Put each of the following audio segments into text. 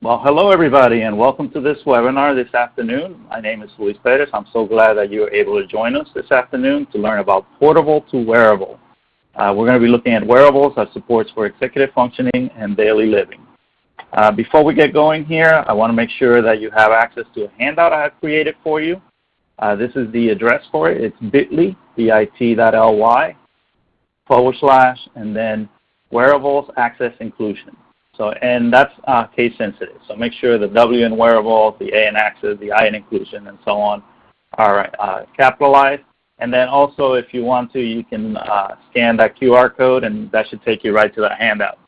Well, hello everybody, and welcome to this webinar this afternoon. My name is Perez. I'm so glad that you're able to join us this afternoon to learn about portable to wearable. We're going to be looking at wearables as supports for executive functioning and daily living. Before we get going here, I want to make sure that you have access to a handout I have created for you. This is the address for it. It's bit.ly, bit.ly, / and then wearables access inclusion. And that's case sensitive. So make sure the W in wearables, the A in access, the I in inclusion, and so on are capitalized. And then also, if you want to, you can scan that QR code, and that should take you right to that handout.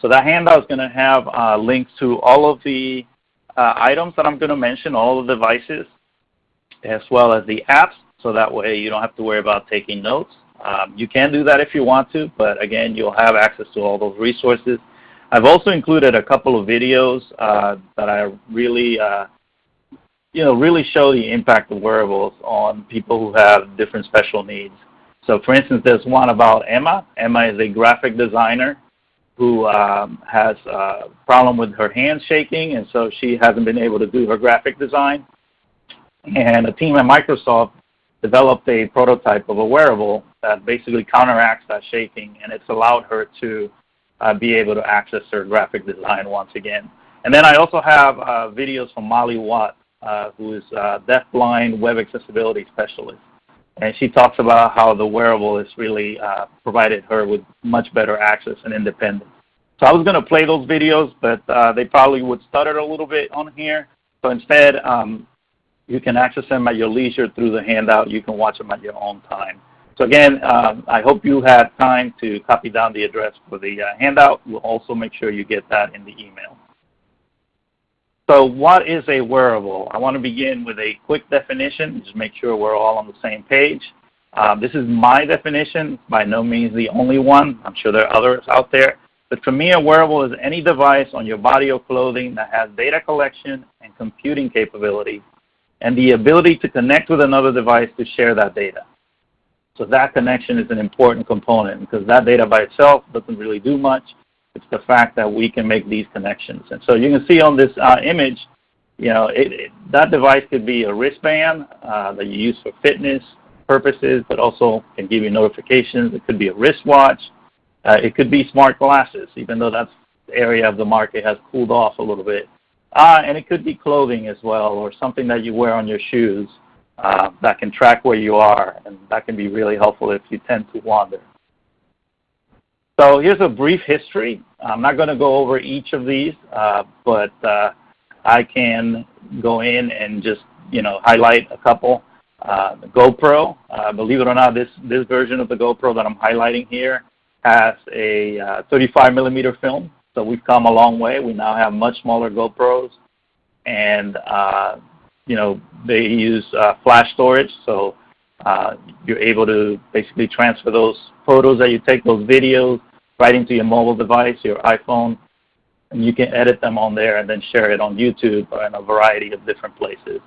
So that handout is going to have links to all of the items that I'm going to mention, all the devices, as well as the apps, so that way you don't have to worry about taking notes. You can do that if you want to, but again, you'll have access to all those resources. I've also included a couple of videos that I really, really show the impact of wearables on people who have different special needs. So for instance, there's one about Emma. Emma is a graphic designer who has a problem with her hands shaking, and so she hasn't been able to do her graphic design. And a team at Microsoft developed a prototype of a wearable that basically counteracts that shaking, and it's allowed her to be able to access her graphic design once again. And then I also have videos from Molly Watt, who is a deaf-blind web accessibility specialist. And she talks about how the wearable has really provided her with much better access and independence. So I was going to play those videos, but they probably would stutter a little bit on here. So instead, you can access them at your leisure through the handout. You can watch them at your own time. So again, I hope you had time to copy down the address for the handout. We'll also make sure you get that in the email. So what is a wearable? I want to begin with a quick definition, just make sure we're all on the same page. This is my definition, by no means the only one. I'm sure there are others out there. But for me, a wearable is any device on your body or clothing that has data collection and computing capability and the ability to connect with another device to share that data. So that connection is an important component because that data by itself doesn't really do much. It's the fact that we can make these connections. And so you can see on this image, that device could be a wristband that you use for fitness purposes, but also can give you notifications. It could be a wristwatch. It could be smart glasses, even though that area of the market has cooled off a little bit. And it could be clothing as well, or something that you wear on your shoes. That can track where you are, and that can be really helpful if you tend to wander. So here's a brief history. I'm not going to go over each of these, but I can go in and just highlight a couple. The GoPro, believe it or not, this version of the GoPro that I'm highlighting here has a 35mm film, so we've come a long way. We now have much smaller GoPros, and they use flash storage, so you're able to basically transfer those photos that you take, those videos, right into your mobile device, your iPhone, and you can edit them on there and then share it on YouTube or in a variety of different places.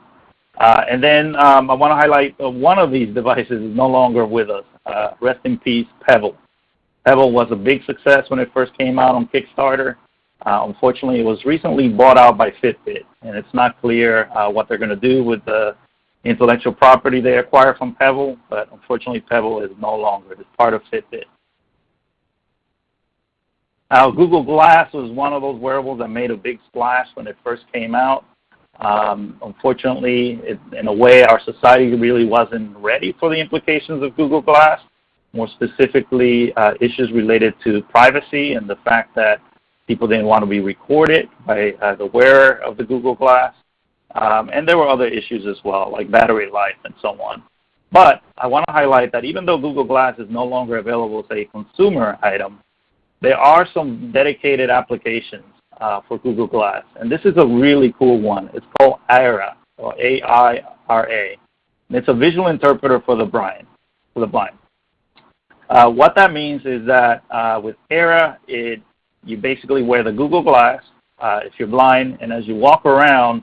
And then I want to highlight one of these devices is no longer with us. Rest in peace, Pebble. Pebble was a big success when it first came out on Kickstarter. Unfortunately, it was recently bought out by Fitbit, and it's not clear what they're going to do with the intellectual property they acquired from Pebble, but unfortunately, Pebble is no longer. It's part of Fitbit. Now, Google Glass was one of those wearables that made a big splash when it first came out. Unfortunately, in a way, our society really wasn't ready for the implications of Google Glass, more specifically issues related to privacy and the fact that people didn't want to be recorded by the wearer of the Google Glass. And there were other issues as well, like battery life and so on. But I want to highlight that even though Google Glass is no longer available as a consumer item, there are some dedicated applications for Google Glass. And this is a really cool one. It's called AIRA, or A-I-R-A. And it's a visual interpreter for the blind. What that means is that with AIRA, you basically wear the Google Glass if you're blind, and as you walk around,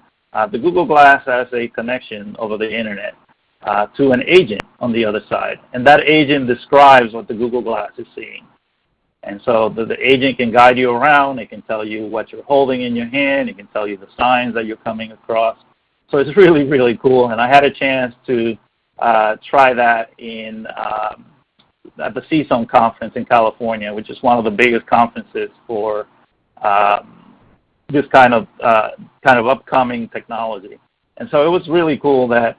the Google Glass has a connection over the internet to an agent on the other side, and that agent describes what the Google Glass is seeing. And so the agent can guide you around. It can tell you what you're holding in your hand. It can tell you the signs that you're coming across. So it's really, really cool. And I had a chance to try that at the CSUN conference in California, which is one of the biggest conferences for this kind of upcoming technology. And so it was really cool that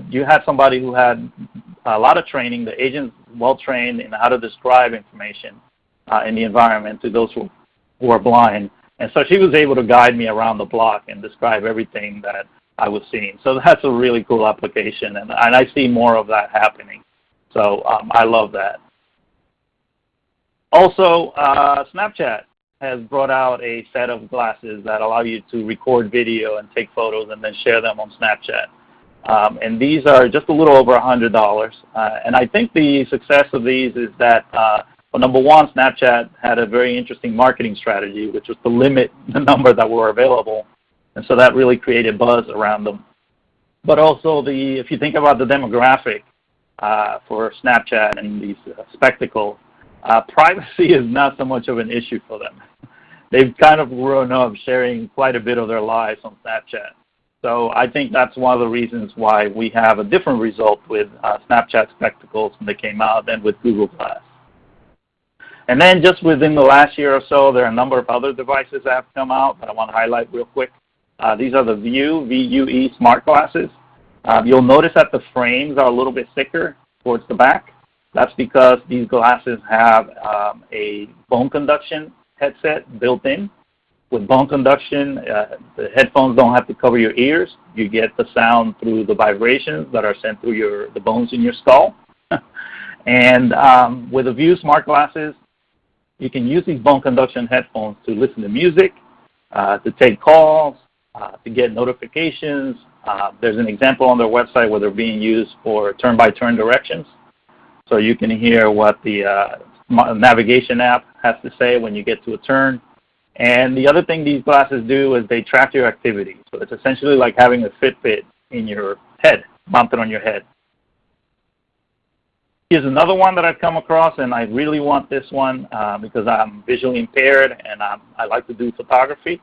you had somebody who had a lot of training, the agent's well-trained in how to describe information in the environment to those who are blind. And so she was able to guide me around the block and describe everything that I was seeing. So that's a really cool application, and I see more of that happening. So I love that. Also, Snapchat has brought out a set of glasses that allow you to record video and take photos and then share them on Snapchat. And these are just a little over $100. And I think the success of these is that, well, number one, Snapchat had a very interesting marketing strategy, which was to limit the number that were available. And so that really created buzz around them. But also, if you think about the demographic for Snapchat and these spectacles, privacy is not so much of an issue for them. They've kind of grown up sharing quite a bit of their lives on Snapchat. So I think that's one of the reasons why we have a different result with Snapchat spectacles when they came out than with Google Glass. And then just within the last year or so, there are a number of other devices that have come out that I want to highlight real quick. These are the Vue, V-U-E smart glasses. You'll notice that the frames are a little bit thicker towards the back. That's because these glasses have a bone conduction headset built in. With bone conduction, the headphones don't have to cover your ears. You get the sound through the vibrations that are sent through the bones in your skull. And with the Vue smart glasses, you can use these bone conduction headphones to listen to music, to take calls, to get notifications. There's an example on their website where they're being used for turn-by-turn directions. So you can hear what the navigation app has to say when you get to a turn. And the other thing these glasses do is they track your activity. So it's essentially like having a Fitbit in your head, mounted on your head. Here's another one that I've come across, and I really want this one because I'm visually impaired and I like to do photography,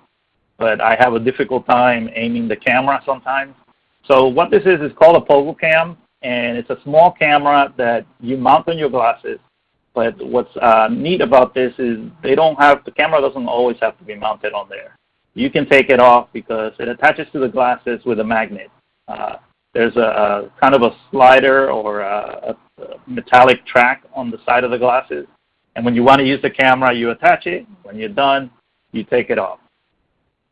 but I have a difficult time aiming the camera sometimes. So what this is called a Pebble cam, and it's a small camera that you mount on your glasses. But what's neat about this is the camera doesn't always have to be mounted on there. You can take it off because it attaches to the glasses with a magnet. There's a kind of a slider or a metallic track on the side of the glasses. And when you want to use the camera, you attach it. When you're done, you take it off.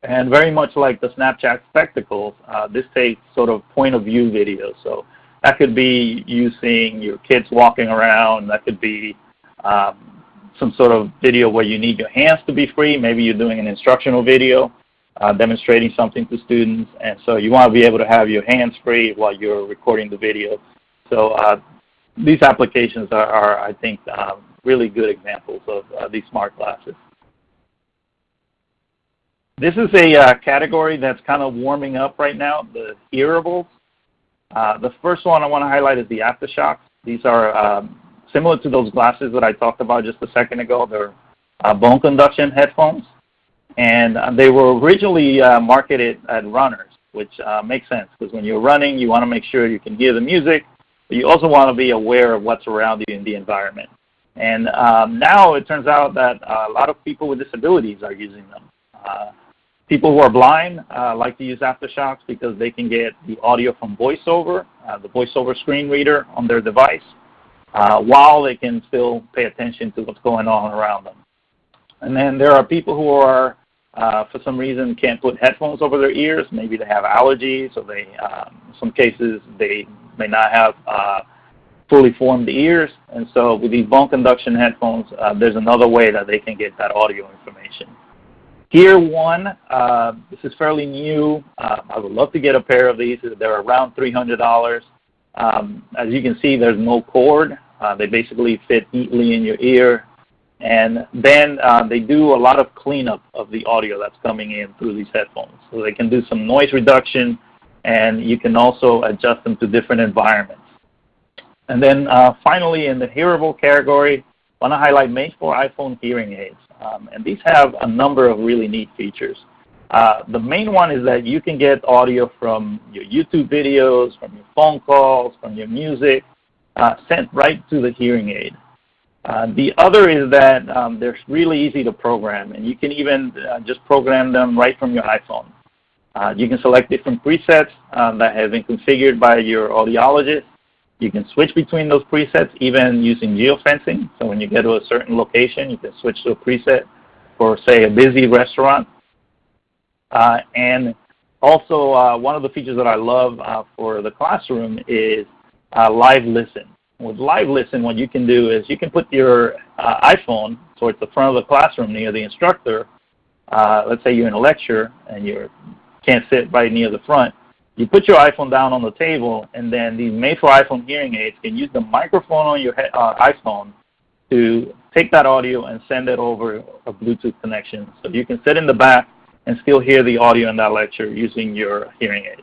And very much like the Snapchat spectacles, this takes sort of point of view video. So that could be you seeing your kids walking around. That could be some sort of video where you need your hands to be free. Maybe you're doing an instructional video demonstrating something to students, and so you want to be able to have your hands free while you're recording the video. So these applications are I think, really good examples of these smart glasses. This is a category that's kind of warming up right now, the hearables. The first one I want to highlight is the aftershocks. These are similar to those glasses that I talked about just a second ago. They're bone conduction headphones. And they were originally marketed at runners, which makes sense because when you're running, you want to make sure you can hear the music, but you also want to be aware of what's around you in the environment. And now it turns out that a lot of people with disabilities are using them. People who are blind like to use aftershocks because they can get the audio from VoiceOver, the VoiceOver screen reader on their device, while they can still pay attention to what's going on around them. And then there are people who are, for some reason, can't put headphones over their ears. Maybe they have allergies, or they, in some cases, they may not have fully formed ears. And so with these bone conduction headphones, there's another way that they can get that audio information. Gear One, this is fairly new. I would love to get a pair of these. They're around $300. As you can see, there's no cord. They basically fit neatly in your ear. And then they do a lot of cleanup of the audio that's coming in through these headphones. So they can do some noise reduction, and you can also adjust them to different environments. And then finally, in the hearable category, want to highlight made for iPhone hearing aids. And these have a number of really neat features. The main one is that you can get audio from your YouTube videos, from your phone calls, from your music, sent right to the hearing aid. The other is that they're really easy to program, and you can even just program them right from your iPhone. You can select different presets that have been configured by your audiologist. You can switch between those presets, even using geofencing. So when you get to a certain location, you can switch to a preset for, say, a busy restaurant. And also, one of the features that I love for the classroom is Live Listen. With Live Listen, what you can do is you can put your iPhone towards the front of the classroom near the instructor. Let's say you're in a lecture and you can't sit right near the front. You put your iPhone down on the table, and then these made-for-iPhone hearing aids can use the microphone on your iPhone to take that audio and send it over a Bluetooth connection. So you can sit in the back and still hear the audio in that lecture using your hearing aids.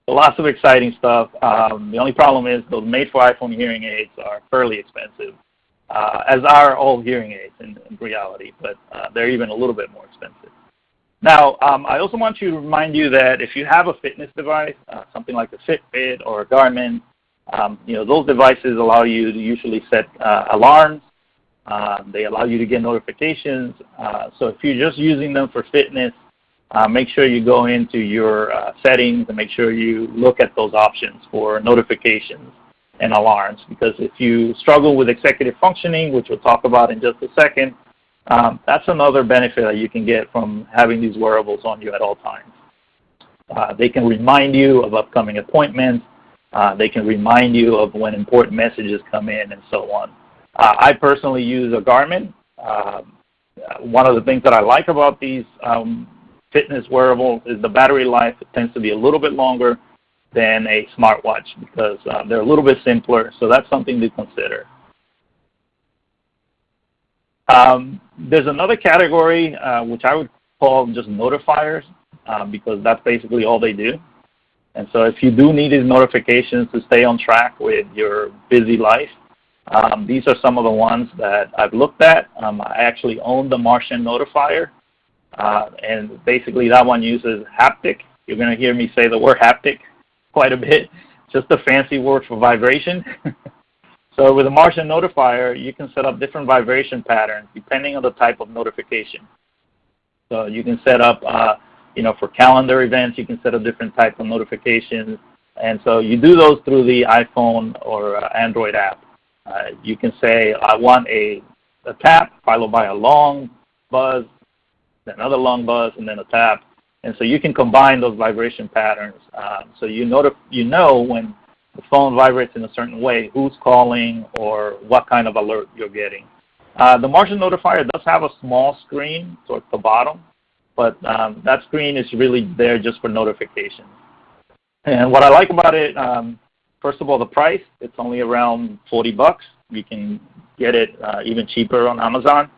So lots of exciting stuff. The only problem is those made-for-iPhone hearing aids are fairly expensive, as are all hearing aids in reality, but they're even a little bit more expensive. Now, I also want to remind you that if you have a fitness device, something like a Fitbit or a Garmin, those devices allow you to usually set alarms. They allow you to get notifications. So if you're just using them for fitness, make sure you go into your settings and make sure you look at those options for notifications and alarms. Because if you struggle with executive functioning, which we'll talk about in just a second, that's another benefit that you can get from having these wearables on you at all times. They can remind you of upcoming appointments. They can remind you of when important messages come in and so on. I personally use a Garmin. One of the things that I like about these fitness wearables is the battery life. It tends to be a little bit longer than a smartwatch because they're a little bit simpler, so that's something to consider. There's another category which I would call just notifiers because that's basically all they do. And so if you do need these notifications to stay on track with your busy life, these are some of the ones that I've looked at. I actually own the Martian notifier, and basically that one uses haptic. You're going to hear me say the word haptic quite a bit, just a fancy word for vibration. So with a Martian notifier, you can set up different vibration patterns depending on the type of notification. So you can set up, for calendar events, you can set up different types of notifications. And so you do those through the iPhone or Android app. You can say, I want a tap followed by a long buzz, then another long buzz, and then a tap. And so you can combine those vibration patterns. So you know when the phone vibrates in a certain way, who's calling or what kind of alert you're getting. The Martian notifier does have a small screen towards the bottom, but that screen is really there just for notifications. And what I like about it, first of all, the price, it's only around $40. You can get it even cheaper on Amazon.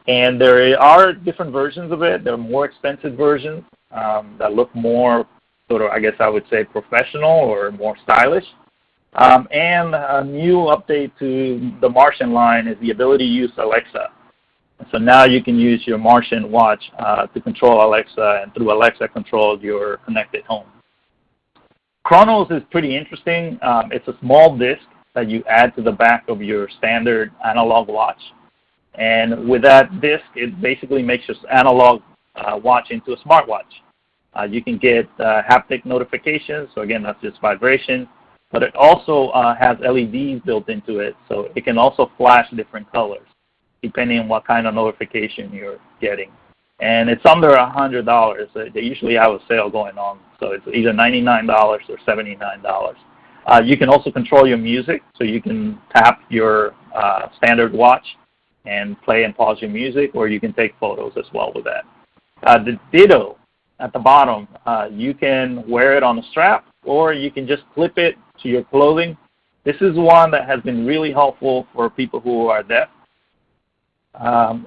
And there are different versions of it. There are more expensive versions that look more sort of, I guess I would say, professional or more stylish. And a new update to the Martian line is the ability to use Alexa. And so now you can use your Martian watch to control Alexa, and through Alexa control your connected home. Chronos is pretty interesting. It's a small disc that you add to the back of your standard analog watch. And with that disc, it basically makes your analog watch into a smartwatch. You can get haptic notifications, so again, that's just vibration, but it also has LEDs built into it, so it can also flash different colors, depending on what kind of notification you're getting. And it's under $100. They usually have a sale going on, so it's either $99 or $79. You can also control your music, so you can tap your standard watch and play and pause your music, or you can take photos as well with that. The Ditto at the bottom, you can wear it on a strap, or you can just clip it to your clothing. This is one that has been really helpful for people who are deaf.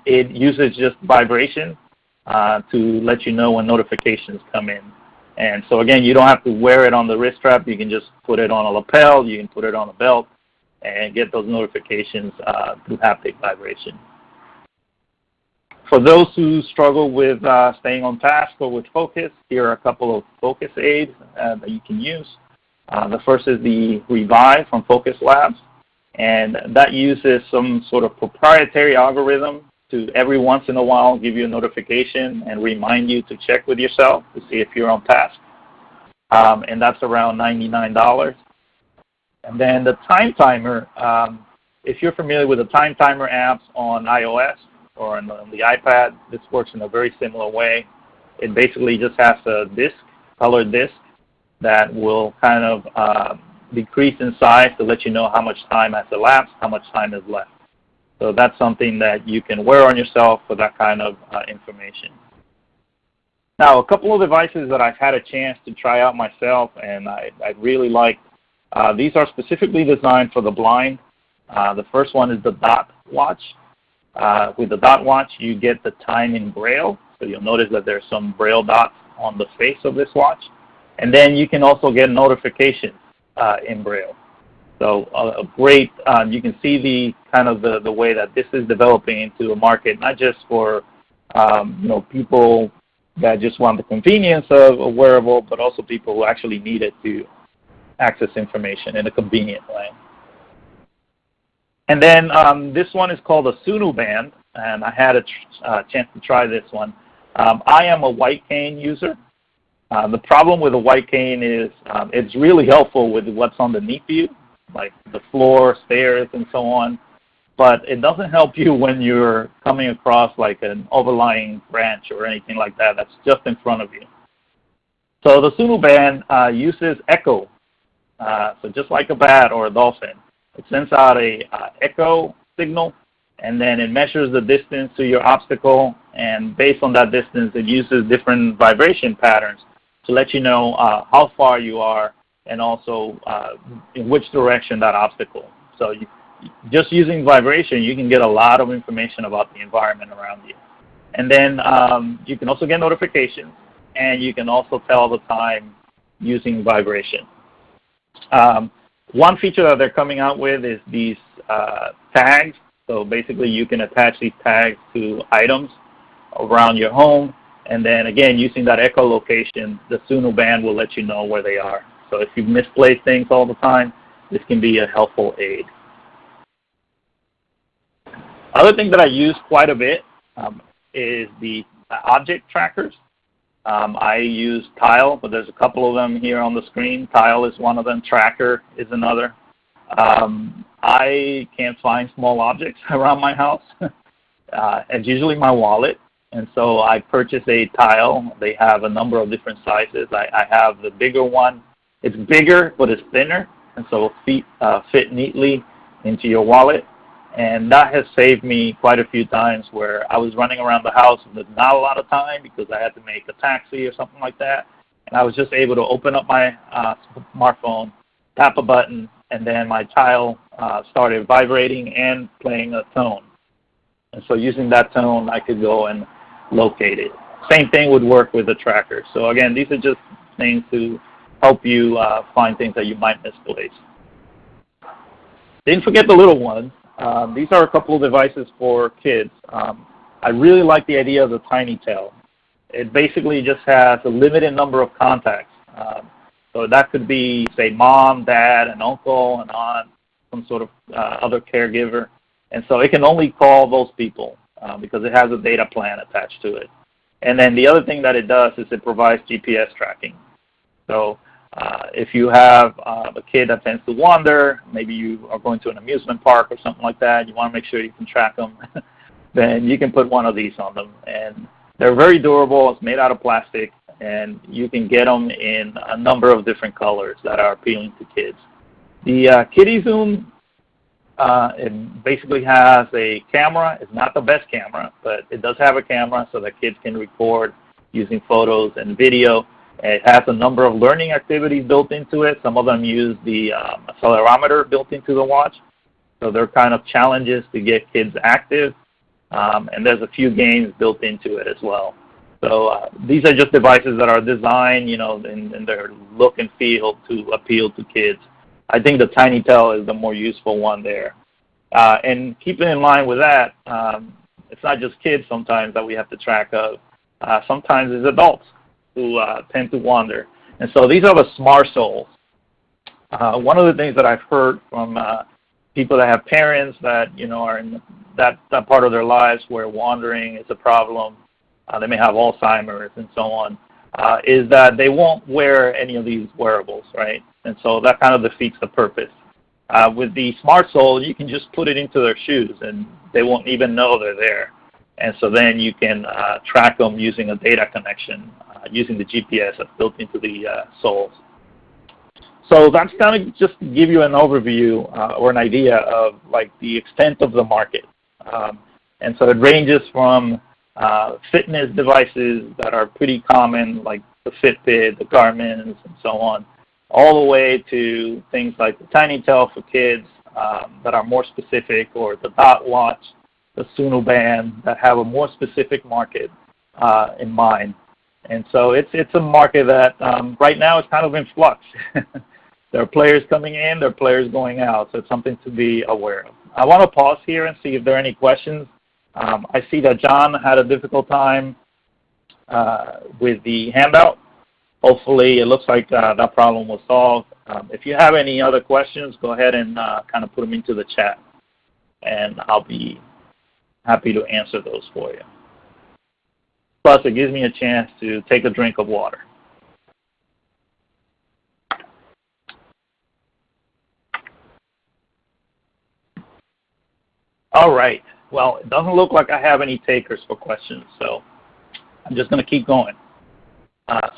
It uses just vibration to let you know when notifications come in. And so again, you don't have to wear it on the wrist strap. You can just put it on a lapel. You can put it on a belt. and get those notifications through haptic vibration. For those who struggle with staying on task or with focus, here are a couple of focus aids that you can use. The first is the Revive from Focus Labs, and that uses some sort of proprietary algorithm to every once in a while give you a notification and remind you to check with yourself to see if you're on task. And that's around $99. And then the Time Timer, if you're familiar with the Time Timer apps on iOS or on the iPad, this works in a very similar way. It basically just has a disc, colored disc, that will kind of decrease in size to let you know how much time has elapsed, how much time is left. So that's something that you can wear on yourself for that kind of information. Now, a couple of devices that I've had a chance to try out myself and I really like, these are specifically designed for the blind. The first one is the Dot Watch. With the Dot Watch, you get the time in Braille. So you'll notice that there's some Braille dots on the face of this watch. And then you can also get notifications in Braille. So a great, you can see the kind of the way that this is developing into a market, not just for people that just want the convenience of a wearable, but also people who actually need it to access information in a convenient way. And then this one is called a Sunu Band, and I had a chance to try this one. I am a white cane user. The problem with a white cane is it's really helpful with what's underneath you, like the floor, stairs, and so on. But it doesn't help you when you're coming across like an overlying branch or anything like that that's just in front of you. So the Sunu Band uses echo. So just like a bat or a dolphin, it sends out a echo signal, and then it measures the distance to your obstacle, and based on that distance, it uses different vibration patterns to let you know how far you are and also in which direction that obstacle. So just using vibration, you can get a lot of information about the environment around you. And then you can also get notifications, and you can also tell the time using vibration. One feature that they're coming out with is these tags. So basically you can attach these tags to items around your home, and then again, using that echolocation, the Sunu Band will let you know where they are. So if you misplace things all the time, this can be a helpful aid. Other thing that I use quite a bit is the object trackers. I use Tile, but there's a couple of them here on the screen. Tile is one of them. Tracker is another. I can't find small objects around my house. It's usually my wallet. And so I purchased a Tile. They have a number of different sizes. I have the bigger one. It's bigger, but it's thinner, and so it fit neatly into your wallet. And that has saved me quite a few times where I was running around the house with not a lot of time because I had to make a taxi or something like that. And I was just able to open up my smartphone, tap a button, and then my Tile started vibrating and playing a tone. And so using that tone, I could go and locate it. Same thing would work with the tracker. So again, these are just things to help you find things that you might misplace. Didn't forget the little ones. These are a couple of devices for kids. I really like the idea of the Tiny Tail. It basically just has a limited number of contacts. So that could be, say, mom, dad, an uncle, an aunt, some sort of other caregiver. And so it can only call those people because it has a data plan attached to it. And then the other thing that it does is it provides GPS tracking. So if you have a kid that tends to wander, maybe you are going to an amusement park or something like that, you want to make sure you can track them, then you can put one of these on them. And they're very durable. It's made out of plastic, and you can get them in a number of different colors that are appealing to kids. The Kitty Zoom, it basically has a camera. It's not the best camera, but it does have a camera so that kids can record using photos and video. It has a number of learning activities built into it. Some of them use the accelerometer built into the watch. So they're kind of challenges to get kids active. And there's a few games built into it as well. So these are just devices that are designed, in their look and feel to appeal to kids. I think the tiny tail is the more useful one there. And keeping in line with that, it's not just kids sometimes that we have to track of. Sometimes it's adults who tend to wander. And so these are the smart soles. One of the things that I've heard from people that have parents that are in that part of their lives where wandering is a problem, they may have Alzheimer's and so on, is that they won't wear any of these wearables, right? And so that kind of defeats the purpose. With the smart sole, you can just put it into their shoes and they won't even know they're there. And so then you can track them using a data connection, using the GPS that's built into the soles. So that's kind of just to give you an overview or an idea of like the extent of the market. And so it ranges from fitness devices that are pretty common, like the Fitbit, the Garmin's, and so on, all the way to things like the tiny tail for kids that are more specific, or the dot watch, the Suno band that have a more specific market in mind. And so it's a market that right now is kind of in flux. There are players coming in, there are players going out, so it's something to be aware of. I want to pause here and see if there are any questions. I see that John had a difficult time with the handout. Hopefully it looks like that problem was solved. If you have any other questions, go ahead and kind of put them into the chat, and I'll be happy to answer those for you. Plus, it gives me a chance to take a drink of water. All right. Well, it doesn't look like I have any takers for questions, so I'm just going to keep going.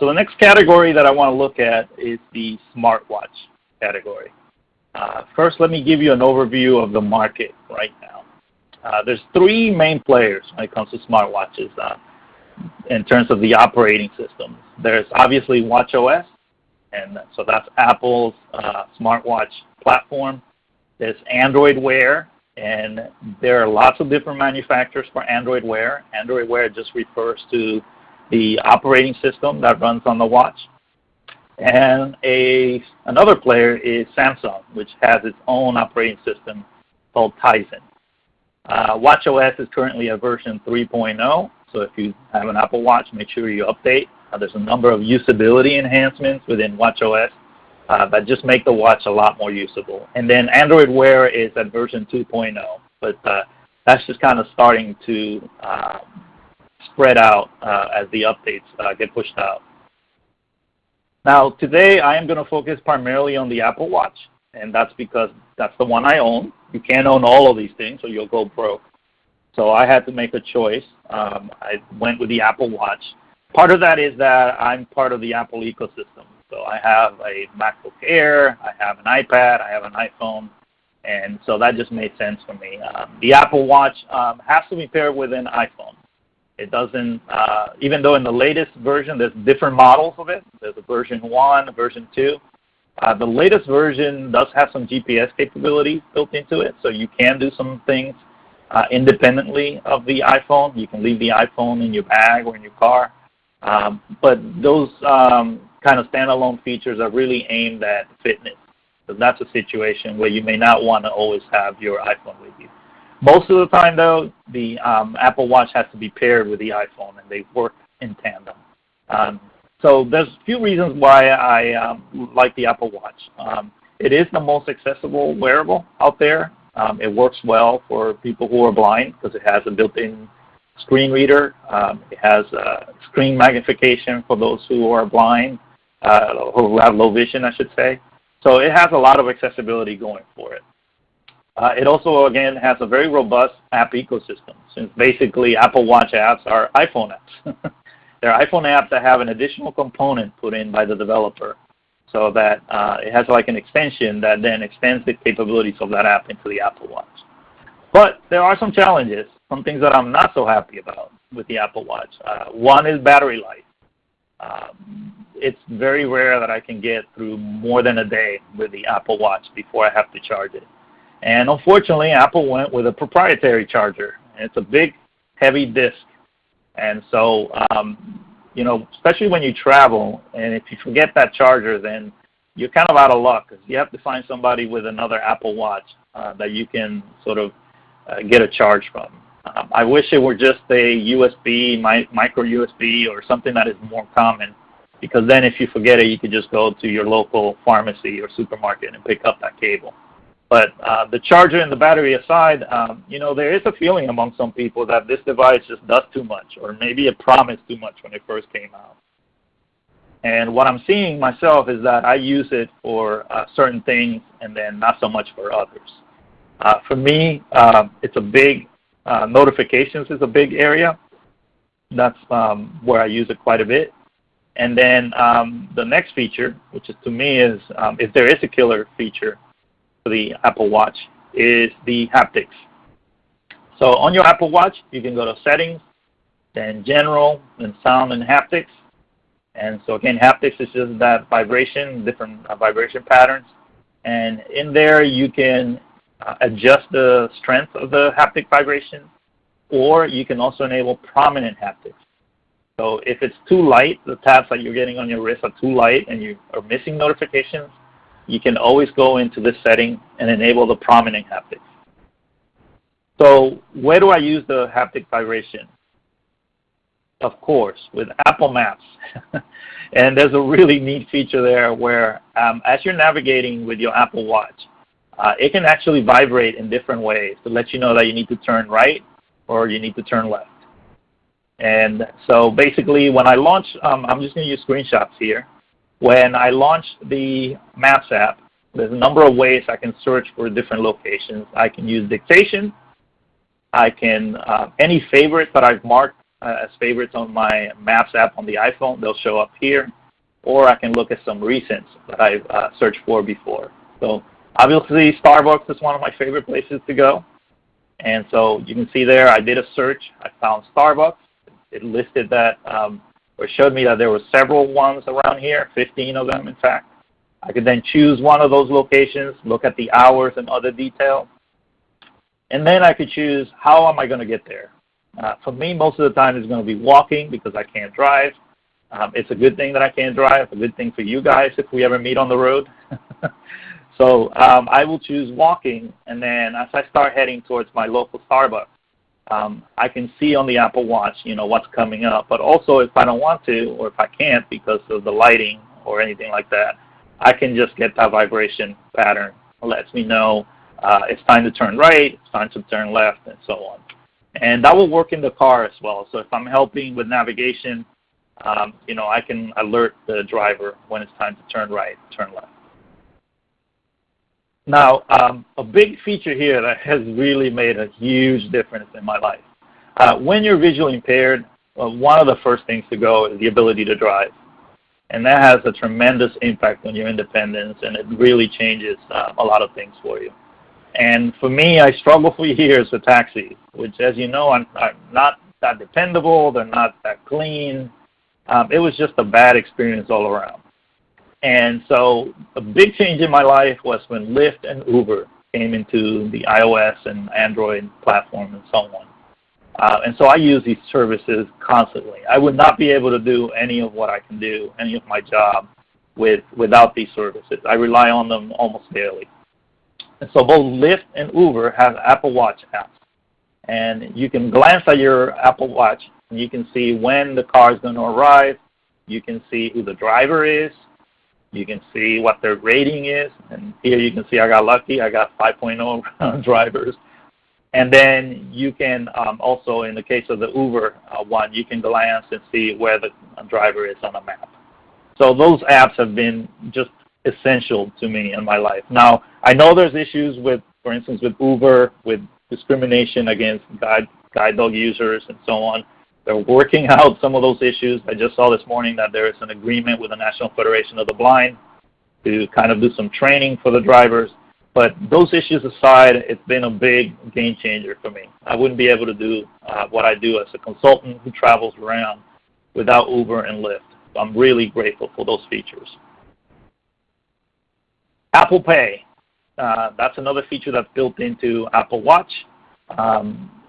So the next category that I want to look at is the smartwatch category. First, let me give you an overview of the market right now. There's three main players when it comes to smartwatches in terms of the operating systems. There's obviously watchOS, and so that's Apple's smartwatch platform. There's Android Wear, and there are lots of different manufacturers for Android Wear. Android Wear just refers to the operating system that runs on the watch. And another player is Samsung, which has its own operating system called Tizen. watchOS is currently at version 3.0, so if you have an Apple Watch, make sure you update. There's a number of usability enhancements within watchOS that just make the watch a lot more usable. And then Android Wear is at version 2.0, but that's just kind of starting to spread out as the updates get pushed out. Now, today I am going to focus primarily on the Apple Watch, and that's because that's the one I own. You can't own all of these things, or you'll go broke. So I had to make a choice. I went with the Apple Watch. Part of that is that I'm part of the Apple ecosystem. So I have a MacBook Air, I have an iPad, I have an iPhone, and so that just made sense for me. The Apple Watch has to be paired with an iPhone. It doesn't, even though in the latest version there's different models of it. There's a version 1, a version 2. The latest version does have some GPS capabilities built into it, so you can do some things independently of the iPhone. You can leave the iPhone in your bag or in your car. But those kind of standalone features are really aimed at fitness. So that's a situation where you may not want to always have your iPhone with you. Most of the time, though, the Apple Watch has to be paired with the iPhone, and they work in tandem. So there's a few reasons why I like the Apple Watch. It is the most accessible wearable out there. It works well for people who are blind because it has a built-in screen reader. It has screen magnification for those who are blind, who have low vision, I should say. So it has a lot of accessibility going for it. It also, again, has a very robust app ecosystem, since basically Apple Watch apps are iPhone apps. They're iPhone apps that have an additional component put in by the developer, so that it has like an extension that then extends the capabilities of that app into the Apple Watch. But there are some challenges, some things that I'm not so happy about with the Apple Watch. One is battery life. It's very rare that I can get through more than a day with the Apple Watch before I have to charge it. And unfortunately, Apple went with a proprietary charger. And it's a big, heavy disc. And so, you know, especially when you travel, and if you forget that charger, then you're kind of out of luck because you have to find somebody with another Apple Watch that you can sort of get a charge from. I wish it were just a USB, micro USB, or something that is more common, because then if you forget it, you could just go to your local pharmacy or supermarket and pick up that cable. But the charger and the battery aside, you know, there is a feeling among some people that this device just does too much, or maybe it promised too much when it first came out. And what I'm seeing myself is that I use it for certain things and then not so much for others. For me, it's a big, notifications is a big area. That's where I use it quite a bit. And then the next feature, which is to me is, if there is a killer feature for the Apple Watch, is the haptics. So on your Apple Watch, you can go to Settings, then General, then Sound and Haptics. And so again, haptics is just that vibration, different vibration patterns. And in there, you can adjust the strength of the haptic vibration, or you can also enable prominent haptics. So if it's too light, the taps that you're getting on your wrist are too light and you are missing notifications, you can always go into this setting and enable the prominent haptics. So where do I use the haptic vibration? Of course, with Apple Maps. And there's a really neat feature there where as you're navigating with your Apple Watch, it can actually vibrate in different ways to let you know that you need to turn right or you need to turn left. And so basically when I launch, I'm just going to use screenshots here. When I launch the Maps app, there's a number of ways I can search for different locations. I can use dictation. I can, any favorites that I've marked as favorites on my Maps app on the iPhone, they'll show up here. Or I can look at some recents that I've searched for before. So obviously Starbucks is one of my favorite places to go. And so you can see there I did a search. I found Starbucks. It listed that, or showed me that there were several ones around here, 15 of them in fact. I could then choose one of those locations, look at the hours and other details. And then I could choose how am I going to get there. For me, most of the time it's going to be walking because I can't drive. It's a good thing that I can't drive, a good thing for you guys if we ever meet on the road. So I will choose walking, and then as I start heading towards my local Starbucks, I can see on the Apple Watch, you know, what's coming up. But also if I don't want to, or if I can't because of the lighting or anything like that, I can just get that vibration pattern. It lets me know it's time to turn right, it's time to turn left, and so on. And that will work in the car as well. So if I'm helping with navigation, you know, I can alert the driver when it's time to turn right, turn left. Now, a big feature here that has really made a huge difference in my life. When you're visually impaired, one of the first things to go is the ability to drive. And that has a tremendous impact on your independence, and it really changes a lot of things for you. And for me, I struggled for years with taxis, which, as you know, I'm not that dependable. They're not that clean. It was just a bad experience all around. And so a big change in my life was when Lyft and Uber came into the iOS and Android platform and so on. And so I use these services constantly. I would not be able to do any of what I can do, any of my job, without these services. I rely on them almost daily. And so both Lyft and Uber have Apple Watch apps. And you can glance at your Apple Watch, and you can see when the car is going to arrive. You can see who the driver is. You can see what their rating is. And here you can see I got lucky. I got 5.0 drivers. And then you can also, in the case of the Uber one, you can glance and see where the driver is on the map. So those apps have been just essential to me in my life. Now, I know there's issues with, for instance, with Uber, with discrimination against guide dog users and so on. They're working out some of those issues. I just saw this morning that there is an agreement with the National Federation of the Blind to kind of do some training for the drivers. But those issues aside, it's been a big game changer for me. I wouldn't be able to do what I do as a consultant who travels around without Uber and Lyft. So I'm really grateful for those features. Apple Pay, that's another feature that's built into Apple Watch.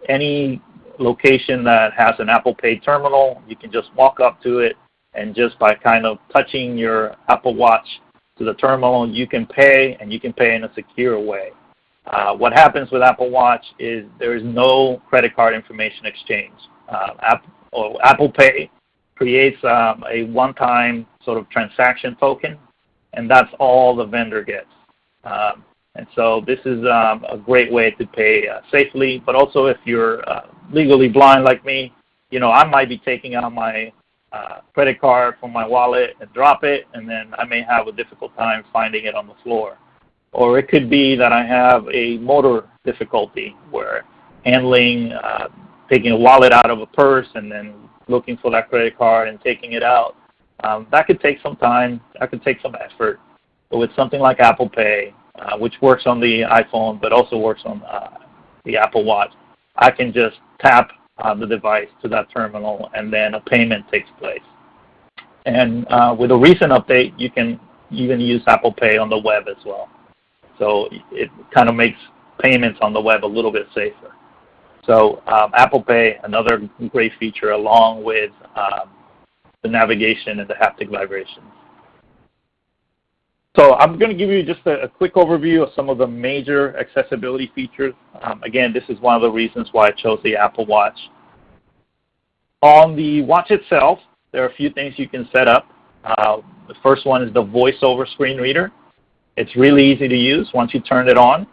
Any location that has an Apple Pay terminal, you can just walk up to it and just by kind of touching your Apple Watch to the terminal, you can pay, and you can pay in a secure way. What happens with Apple Watch is there is no credit card information exchange. Apple Pay creates a one-time sort of transaction token, and that's all the vendor gets. And so this is a great way to pay safely, but also if you're legally blind like me, you know, I might be taking out my credit card from my wallet and drop it, and then I may have a difficult time finding it on the floor. Or it could be that I have a motor difficulty where handling, taking a wallet out of a purse and then looking for that credit card and taking it out. That could take some time, that could take some effort. But with something like Apple Pay, which works on the iPhone but also works on the Apple Watch, I can just tap the device to that terminal and then a payment takes place. And with a recent update, you can even use Apple Pay on the web as well. So it kind of makes payments on the web a little bit safer. So Apple Pay, another great feature along with the navigation and the haptic vibrations. So I'm going to give you just a quick overview of some of the major accessibility features. Again, this is one of the reasons why I chose the Apple Watch. On the watch itself, there are a few things you can set up. The first one is the voice-over screen reader. It's really easy to use. Once you turn it on,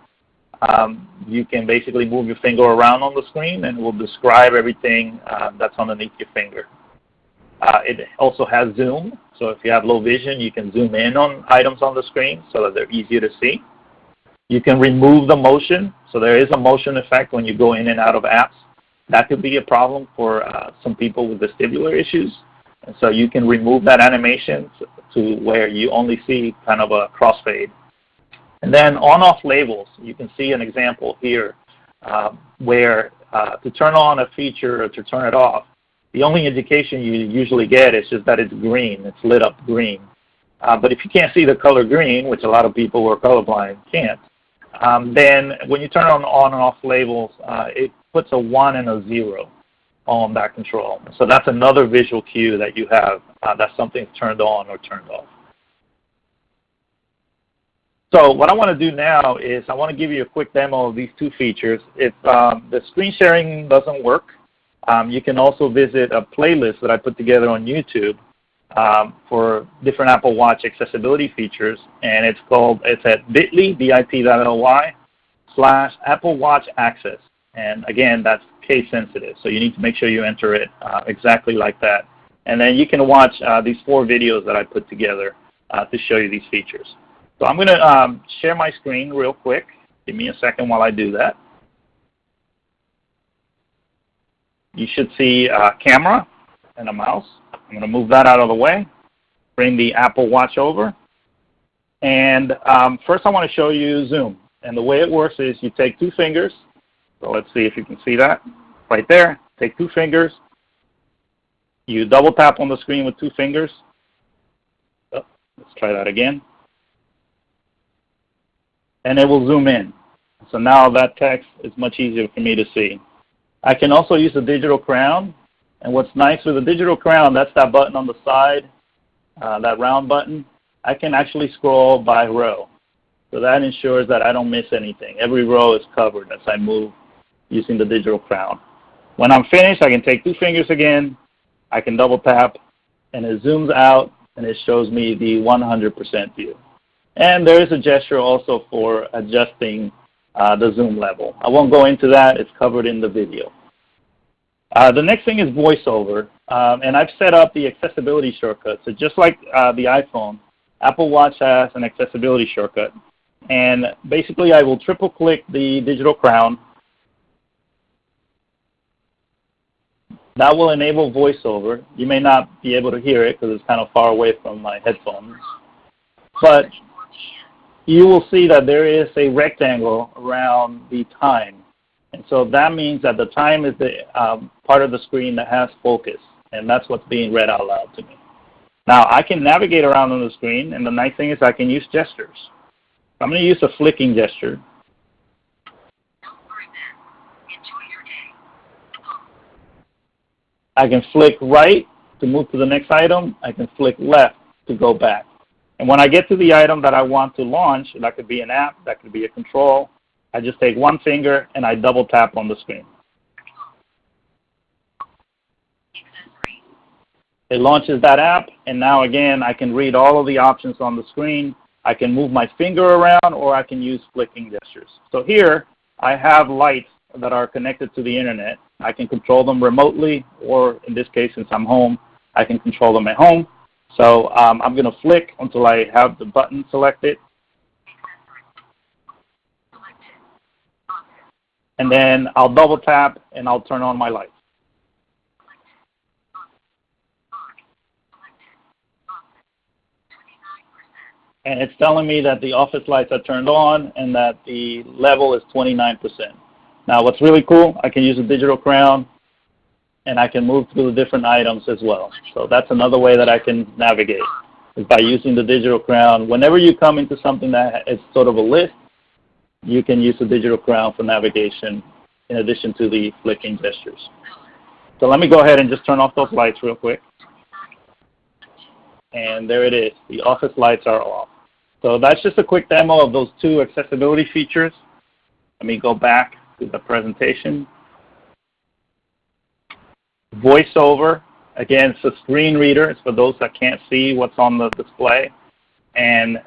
you can basically move your finger around on the screen and it will describe everything that's underneath your finger. It also has zoom, so if you have low vision, you can zoom in on items on the screen so that they're easier to see. You can remove the motion, so there is a motion effect when you go in and out of apps. That could be a problem for some people with vestibular issues, and so you can remove that animation to where you only see kind of a crossfade. And then on-off labels, you can see an example here where to turn on a feature or to turn it off, the only indication you usually get is just that it's green, it's lit up green. But if you can't see the color green, which a lot of people who are colorblind can't, then when you turn on and off labels, it puts a 1 and a 0 on that control. So that's another visual cue that you have that something's turned on or turned off. So what I want to do now is I want to give you a quick demo of these two features. If the screen sharing doesn't work, you can also visit a playlist that I put together on YouTube for different Apple Watch accessibility features, and it's at bit.ly/Apple Watch Access. And again, that's case sensitive, so you need to make sure you enter it exactly like that. And then you can watch these 4 videos that I put together to show you these features. So I'm going to share my screen real quick. Give me a second while I do that. You should see a camera and a mouse. I'm going to move that out of the way, bring the Apple Watch over. And first I want to show you zoom. And the way it works is you take 2 fingers. So let's see if you can see that right there. Take 2 fingers. You double tap on the screen with 2 fingers. Oh, let's try that again. And it will zoom in. So now that text is much easier for me to see. I can also use the digital crown. And what's nice with the digital crown, that's that button on the side, that round button. I can actually scroll by row. So that ensures that I don't miss anything. Every row is covered as I move using the digital crown. When I'm finished, I can take 2 fingers again. I can double tap, and it zooms out, and it shows me the 100% view. And there is a gesture also for adjusting the zoom level. I won't go into that. It's covered in the video. The next thing is voiceover, and I've set up the accessibility shortcut. So just like the iPhone, Apple Watch has an accessibility shortcut. And basically, I will triple click the digital crown. That will enable voiceover. You may not be able to hear it because it's kind of far away from my headphones. But you will see that there is a rectangle around the time. And so that means that the time is the part of the screen that has focus. And that's what's being read out loud to me. Now, I can navigate around on the screen. And the nice thing is I can use gestures. I'm going to use a flicking gesture. I can flick right to move to the next item. I can flick left to go back. And when I get to the item that I want to launch, that could be an app, that could be a control, I just take one finger and I double tap on the screen. It launches that app, and now again I can read all of the options on the screen. I can move my finger around, or I can use flicking gestures. So here I have lights that are connected to the internet. I can control them remotely, or in this case, since I'm home, I can control them at home. So I'm going to flick until I have the button selected. And then I'll double tap and I'll turn on my lights. And it's telling me that the office lights are turned on and that the level is 29%. Now what's really cool, I can use a digital crown and I can move through the different items as well. So that's another way that I can navigate, is by using the digital crown. Whenever you come into something that is sort of a list, you can use the digital crown for navigation in addition to the flicking gestures. So let me go ahead and just turn off those lights real quick. And there it is. The office lights are off. So that's just a quick demo of those two accessibility features. Let me go back to the presentation. VoiceOver, again, it's a screen reader. It's for those that can't see what's on the display. And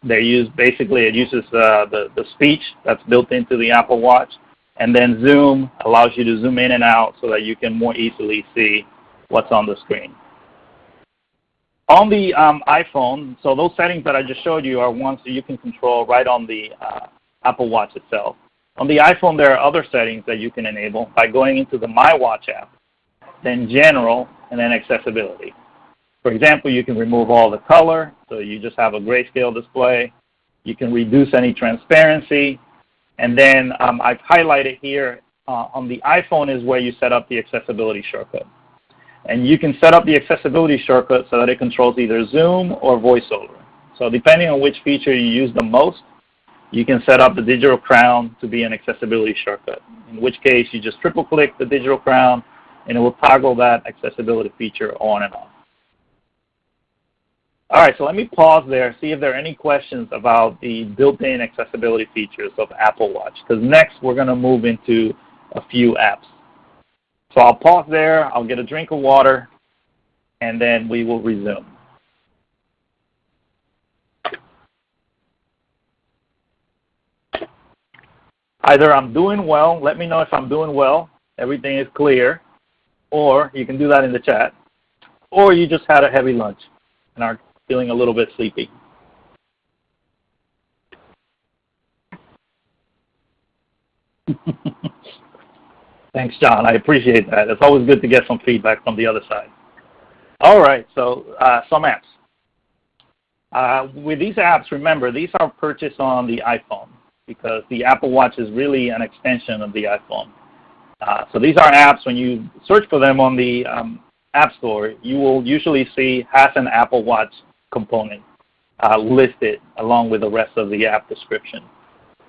they use, basically it uses the speech that's built into the Apple Watch. And then Zoom allows you to zoom in and out so that you can more easily see what's on the screen. On the iPhone, so those settings that I just showed you are ones that you can control right on the Apple Watch itself. On the iPhone, there are other settings that you can enable by going into the My Watch app, then General, and then Accessibility. For example, you can remove all the color, so you just have a grayscale display. You can reduce any transparency. And then I've highlighted here on the iPhone is where you set up the accessibility shortcut. And you can set up the accessibility shortcut so that it controls either Zoom or VoiceOver. So depending on which feature you use the most, you can set up the digital crown to be an accessibility shortcut, in which case you just triple click the digital crown and it will toggle that accessibility feature on and off. All right, so let me pause there, see if there are any questions about the built-in accessibility features of Apple Watch, because next we're going to move into a few apps. So I'll pause there, I'll get a drink of water, and then we will resume. Either I'm doing well, let me know if I'm doing well, everything is clear, or you can do that in the chat, or you just had a heavy lunch and are feeling a little bit sleepy. Thanks, John. I appreciate that. It's always good to get some feedback from the other side. All right, so some apps. With these apps, remember, these are purchased on the iPhone because the Apple Watch is really an extension of the iPhone. So these are apps, when you search for them on the App Store, you will usually see has an Apple Watch component listed along with the rest of the app description.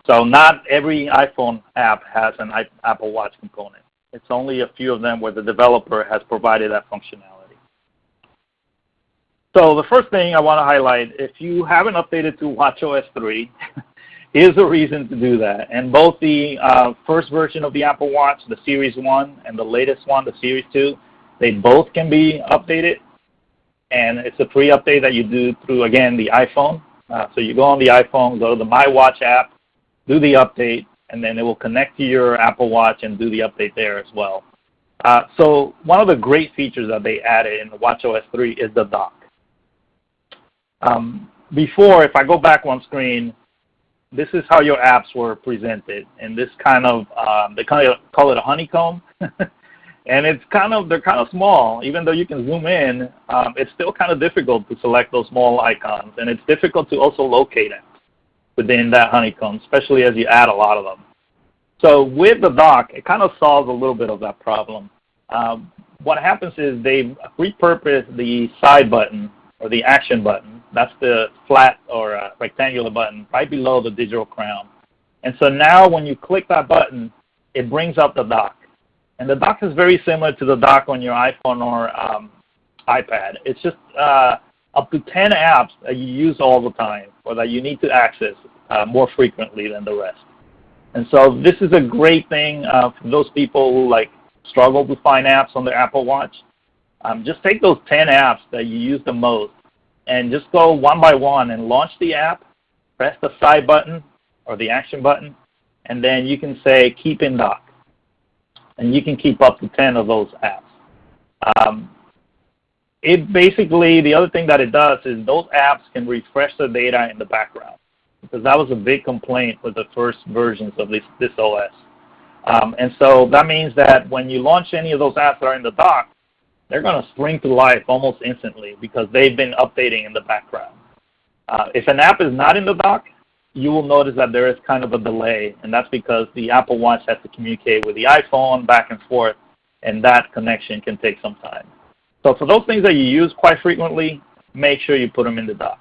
So not every iPhone app has an Apple Watch component. It's only a few of them where the developer has provided that functionality. So the first thing I want to highlight, if you haven't updated to watchOS 3, here's a reason to do that. And both the first version of the Apple Watch, the Series 1, and the latest one, the Series 2, they both can be updated. And it's a free update that you do through, again, the iPhone. So you go on the iPhone, go to the My Watch app, do the update, and then it will connect to your Apple Watch and do the update there as well. So one of the great features that they added in the watchOS 3 is the dock. Before, if I go back one screen, this is how your apps were presented, and this kind of, they kind of call it a honeycomb. And it's they're kind of small. Even though you can zoom in, it's still kind of difficult to select those small icons, and it's difficult to also locate it within that honeycomb, especially as you add a lot of them. So with the dock, it kind of solves a little bit of that problem. What happens is they've repurposed the side button, or the action button. That's the flat or rectangular button right below the digital crown. And so now when you click that button, it brings up the dock. And the dock is very similar to the dock on your iPhone or iPad. It's just a up to 10 apps that you use all the time or that you need to access more frequently than the rest. And so this is a great thing for those people who struggle to find apps on their Apple Watch. Just take those 10 apps that you use the most and just go one by one and launch the app, press the side button or the action button, and then you can say keep in dock. And you can keep up to 10 of those apps. It basically, the other thing that it does is those apps can refresh the data in the background, because that was a big complaint with the first versions of this OS. And so that means that when you launch any of those apps that are in the dock, they're going to spring to life almost instantly because they've been updating in the background. If an app is not in the dock, you will notice that there is kind of a delay, and that's because the Apple Watch has to communicate with the iPhone back and forth, and that connection can take some time. So for those things that you use quite frequently, make sure you put them in the dock.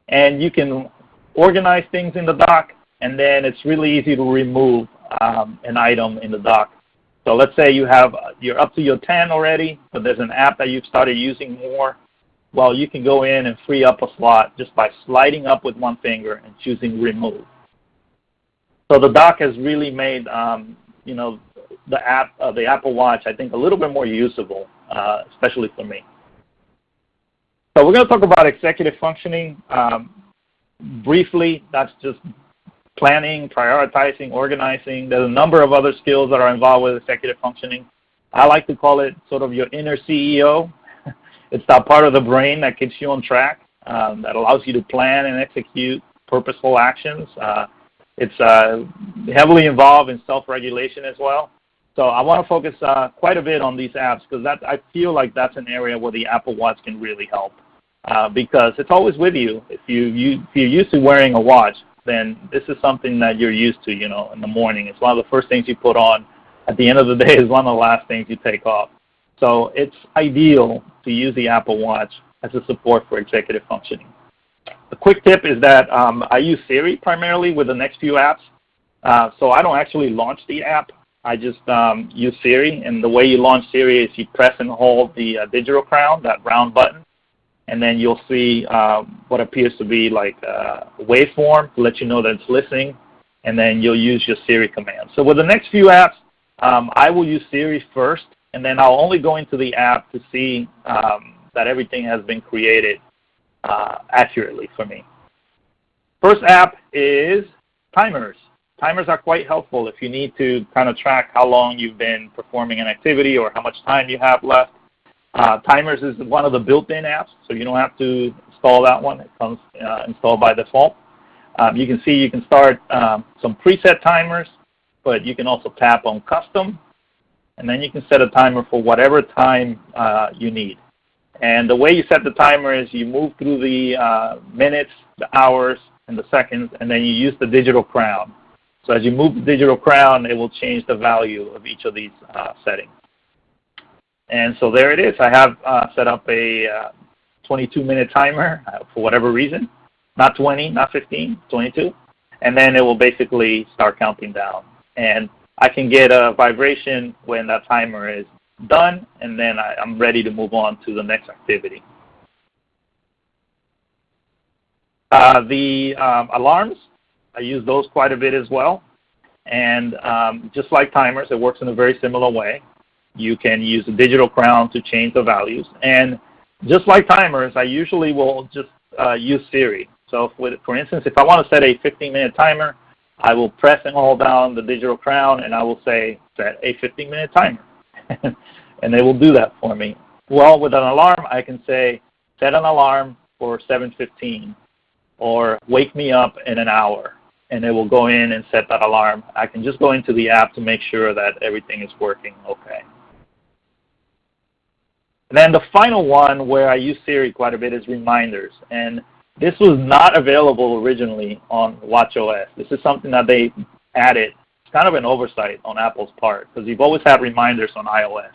And you can organize things in the dock, and then it's really easy to remove an item in the dock. So let's say you're up to your 10 already, but there's an app that you've started using more. Well, you can go in and free up a slot just by sliding up with one finger and choosing remove. So the dock has really made the Apple Watch, I think, a little bit more usable, especially for me. So we're going to talk about executive functioning. Briefly, that's just planning, prioritizing, organizing. There's a number of other skills that are involved with executive functioning. I like to call it sort of your inner CEO. It's that part of the brain that keeps you on track, that allows you to plan and execute purposeful actions. It's heavily involved in self-regulation as well. So I want to focus quite a bit on these apps because I feel like that's an area where the Apple Watch can really help because it's always with you. If you're used to wearing a watch, then this is something that you're used to, in the morning. It's one of the first things you put on. At the end of the day, it's one of the last things you take off. So it's ideal to use the Apple Watch as a support for executive functioning. A quick tip is that I use Siri primarily with the next few apps. So I don't actually launch the app. I just use Siri. And the way you launch Siri is you press and hold the digital crown, that round button, and then you'll see what appears to be like a waveform to let you know that it's listening, and then you'll use your Siri command. So with the next few apps, I will use Siri first, and then I'll only go into the app to see that everything has been created accurately for me. First app is timers. Timers are quite helpful if you need to kind of track how long you've been performing an activity or how much time you have left. Timers is one of the built-in apps, so you don't have to install that one. It comes installed by default. You can see you can start some preset timers, but you can also tap on custom, and then you can set a timer for whatever time you need. And the way you set the timer is you move through the minutes, the hours, and the seconds, and then you use the digital crown. So as you move the digital crown, it will change the value of each of these settings. And so there it is. I have set up a 22-minute timer for whatever reason. Not 20, not 15, 22. And then it will basically start counting down. And I can get a vibration when that timer is done, and then I'm ready to move on to the next activity. The alarms, I use those quite a bit as well. And just like timers, it works in a very similar way. You can use a digital crown to change the values. And just like timers, I usually will just use Siri. So for instance, if I want to set a 15-minute timer, I will press and hold down the digital crown, and I will say, set a 15-minute timer. And they will do that for me. Well, with an alarm, I can say, set an alarm for 7:15, or wake me up in an hour. And it will go in and set that alarm. I can just go into the app to make sure that everything is working okay. And then the final one where I use Siri quite a bit is reminders. And this was not available originally on watchOS. This is something that they added. It's kind of an oversight on Apple's part because you've always had reminders on iOS.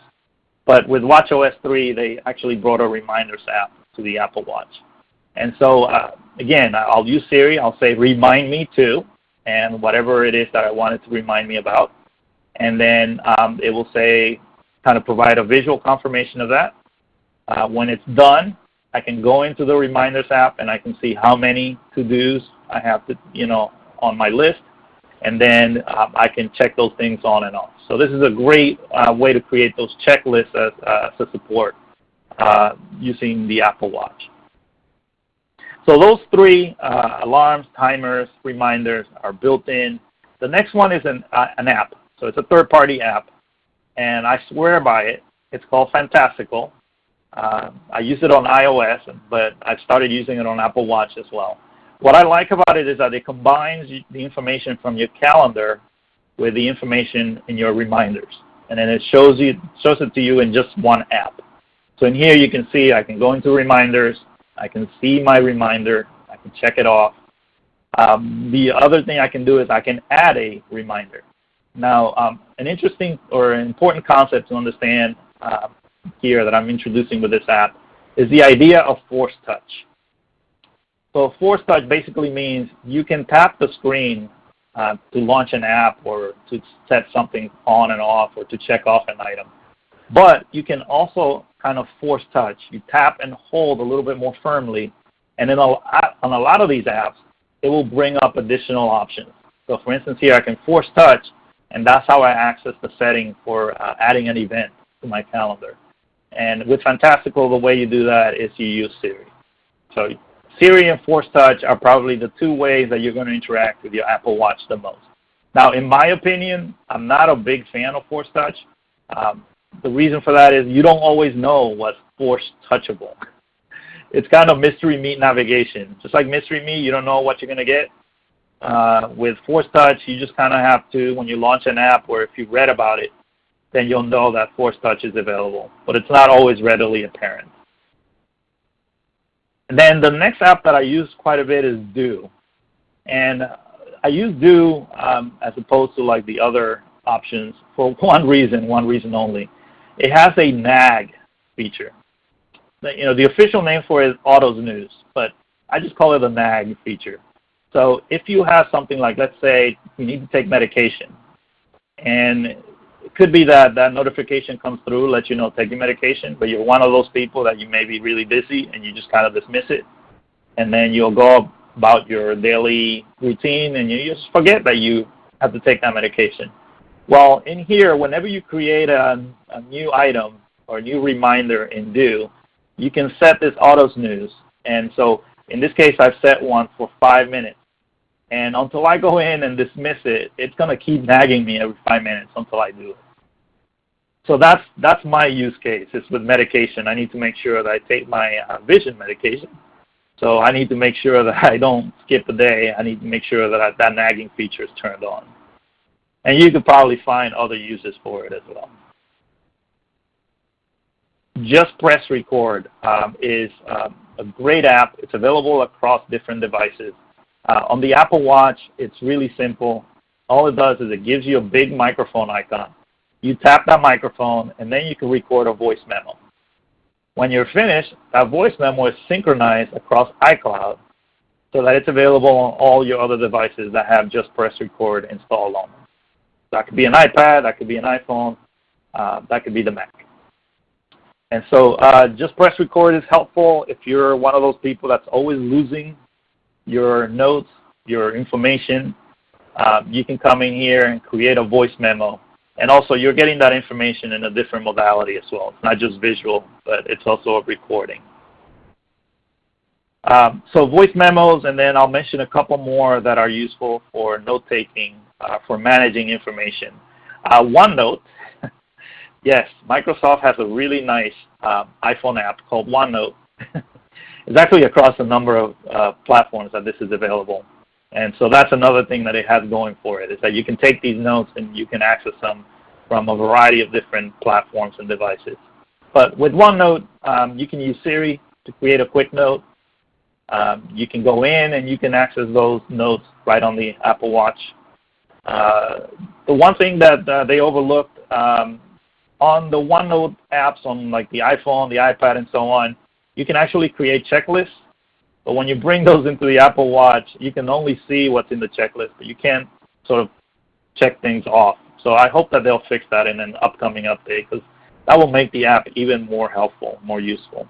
But with watchOS 3, they actually brought a reminders app to the Apple Watch. And so, again, I'll use Siri. I'll say, remind me to, and whatever it is that I want it to remind me about. And then it will say, kind of provide a visual confirmation of that. When it's done, I can go into the Reminders app and I can see how many to-dos I have to, on my list, and then I can check those things on and off. So this is a great way to create those checklists as a support using the Apple Watch. So those three, alarms, timers, reminders, are built in. The next one is an app. So it's a third-party app, and I swear by it. It's called Fantastical. I use it on iOS, but I've started using it on Apple Watch as well. What I like about it is that it combines the information from your calendar with the information in your reminders, and then it shows it to you in just one app. So in here you can see I can go into reminders, I can see my reminder, I can check it off. The other thing I can do is I can add a reminder. Now, an interesting or an important concept to understand here that I'm introducing with this app is the idea of force touch. So force touch basically means you can tap the screen to launch an app or to set something on and off or to check off an item. But you can also kind of force touch. You tap and hold a little bit more firmly, and then on a lot of these apps, it will bring up additional options. So for instance here, I can force touch, and that's how I access the setting for adding an event to my calendar. And with Fantastical, the way you do that is you use Siri. So Siri and force touch are probably the two ways that you're going to interact with your Apple Watch the most. Now, in my opinion, I'm not a big fan of force touch. The reason for that is you don't always know what's force touchable. It's kind of mystery meat navigation. Just like mystery meat, you don't know what you're going to get. With force touch, you just kind of have to, when you launch an app or if you read about it, then you'll know that force touch is available. But it's not always readily apparent. And then the next app that I use quite a bit is Do. And I use Do as opposed to like the other options for one reason only. It has a nag feature. The official name for it is auto snooze, but I just call it a nag feature. So if you have something like, let's say you need to take medication, and it could be that that notification comes through, lets you know take your medication, but you're one of those people that you may be really busy and you just kind of dismiss it, and then you'll go about your daily routine and you just forget that you have to take that medication. Well, in here, whenever you create a new item or a new reminder in Do, you can set this auto snooze. And so in this case, I've set one for 5 minutes. And until I go in and dismiss it, it's going to keep nagging me every 5 minutes until I do it. So that's my use case. It's with medication. I need to make sure that I take my vision medication. So I need to make sure that I don't skip a day. I need to make sure that that nagging feature is turned on. And you could probably find other uses for it as well. Just Press Record is a great app. It's available across different devices. On the Apple Watch, it's really simple. All it does is it gives you a big microphone icon. You tap that microphone, and then you can record a voice memo. When you're finished, that voice memo is synchronized across iCloud so that it's available on all your other devices that have Just Press Record installed on them. That could be an iPad, that could be an iPhone, that could be the Mac. And so Just Press Record is helpful if you're one of those people that's always losing your notes, your information. You can come in here and create a voice memo. And also, you're getting that information in a different modality as well. It's not just visual, but it's also a recording. So voice memos, and then I'll mention a couple more that are useful for note-taking, for managing information. OneNote. Yes, Microsoft has a really nice iPhone app called OneNote. It's actually across a number of platforms that this is available. And so that's another thing that it has going for it, is that you can take these notes and you can access them from a variety of different platforms and devices. But with OneNote, you can use Siri to create a quick note. You can go in and you can access those notes right on the Apple Watch. The one thing that they overlooked on the OneNote apps on like the iPhone, the iPad, and so on, you can actually create checklists. But when you bring those into the Apple Watch, you can only see what's in the checklist, but you can't sort of check things off. So I hope that they'll fix that in an upcoming update, because that will make the app even more helpful, more useful.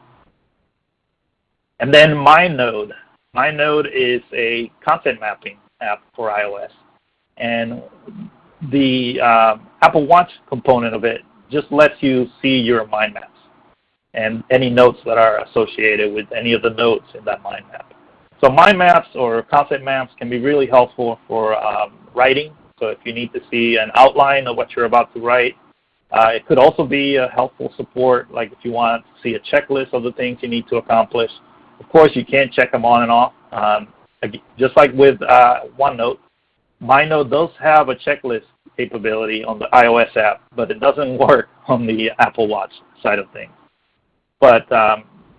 And then MindNode. MindNode is a content mapping app for iOS. And the Apple Watch component of it just lets you see your mind maps and any notes that are associated with any of the notes in that mind map. So mind maps or content maps can be really helpful for writing. So if you need to see an outline of what you're about to write, it could also be a helpful support, like if you want to see a checklist of the things you need to accomplish. Of course, you can't check them on and off. Just like with OneNote, MindNode does have a checklist capability on the iOS app, but it doesn't work on the Apple Watch side of things. But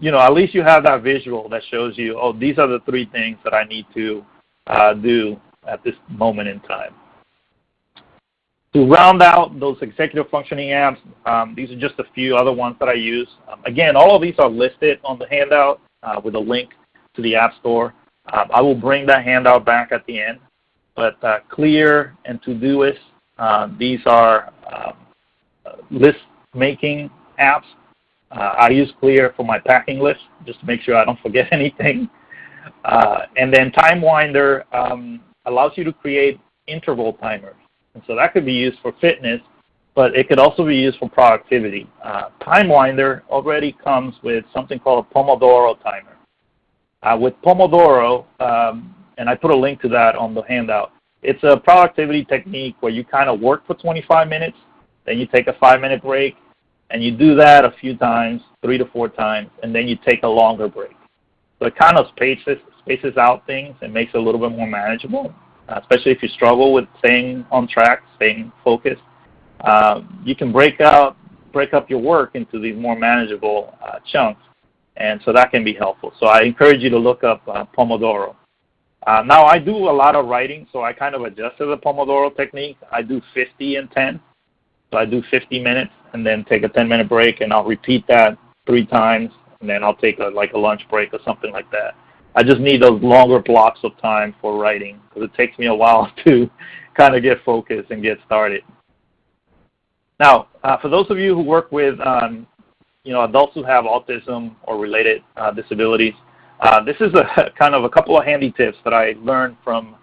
you know, at least you have that visual that shows you, oh, these are the 3 things that I need to do at this moment in time. To round out those executive functioning apps, these are just a few other ones that I use. Again, all of these are listed on the handout with a link to the App Store. I will bring that handout back at the end. But Clear and Todoist, these are list-making apps. I use Clear for my packing list, just to make sure I don't forget anything. And then Timewinder allows you to create interval timers. And so that could be used for fitness, but it could also be used for productivity. Timewinder already comes with something called a Pomodoro timer. With Pomodoro, and I put a link to that on the handout, it's a productivity technique where you kind of work for 25 minutes, then you take a 5-minute break, and you do that a few times, 3 to 4 times, and then you take a longer break. So it kind of spaces out things and makes it a little bit more manageable, especially if you struggle with staying on track, staying focused. You can break up your work into these more manageable chunks, and so that can be helpful. So I encourage you to look up Pomodoro. Now, I do a lot of writing, so I kind of adjusted the Pomodoro technique. I do 50 and 10. So I do 50 minutes and then take a 10-minute break, and I'll repeat that 3 times, and then I'll take a lunch break or something like that. I just need those longer blocks of time for writing because it takes me a while to kind of get focused and get started. Now, for those of you who work with adults who have autism or related disabilities, this is a couple of handy tips that I learned from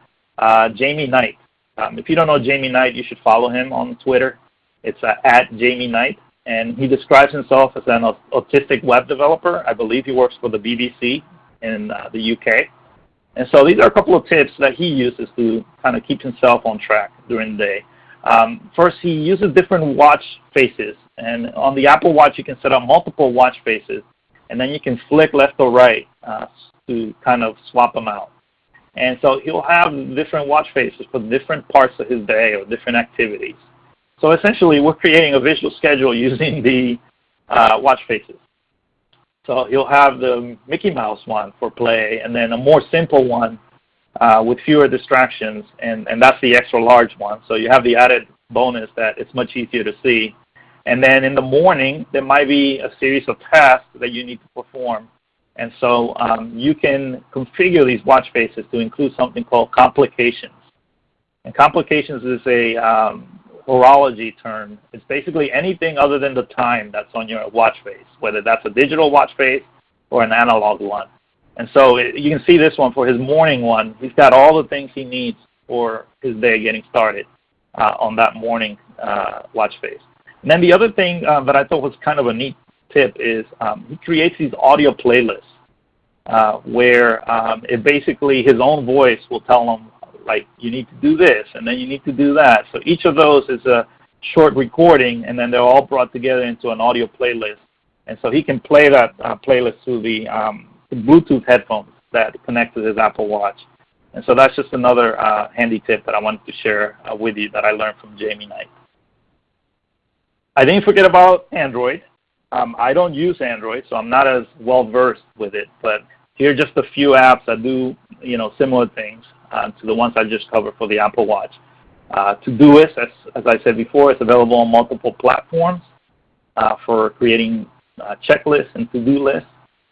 Jamie Knight. If you don't know Jamie Knight, you should follow him on Twitter. It's at Jamie Knight, and he describes himself as an autistic web developer. I believe he works for the BBC in the UK. And so these are a couple of tips that he uses to kind of keep himself on track during the day. First, he uses different watch faces. And on the Apple Watch, you can set up multiple watch faces, and then you can flick left or right to kind of swap them out. And so he'll have different watch faces for different parts of his day or different activities. So essentially, we're creating a visual schedule using the watch faces. So he'll have the Mickey Mouse one for play, and then a more simple one with fewer distractions, and that's the extra large one. So you have the added bonus that it's much easier to see. And then in the morning, there might be a series of tasks that you need to perform. And so you can configure these watch faces to include something called complications. And complications is a horology term. It's basically anything other than the time that's on your watch face, whether that's a digital watch face or an analog one. And so you can see this one for his morning one. He's got all the things he needs for his day getting started on that morning watch face. And then the other thing that I thought was kind of a neat tip is he creates these audio playlists where it basically his own voice will tell him, like, you need to do this, and then you need to do that. So each of those is a short recording, and then they're all brought together into an audio playlist. And so he can play that playlist through the Bluetooth headphones that connect to his Apple Watch. And so that's just another handy tip that I wanted to share with you that I learned from Jamie Knight. I didn't forget about Android. I don't use Android, so I'm not as well-versed with it, but here are just a few apps that do similar things to the ones I just covered for the Apple Watch. Todoist, as I said before, it's available on multiple platforms for creating checklists and to-do lists.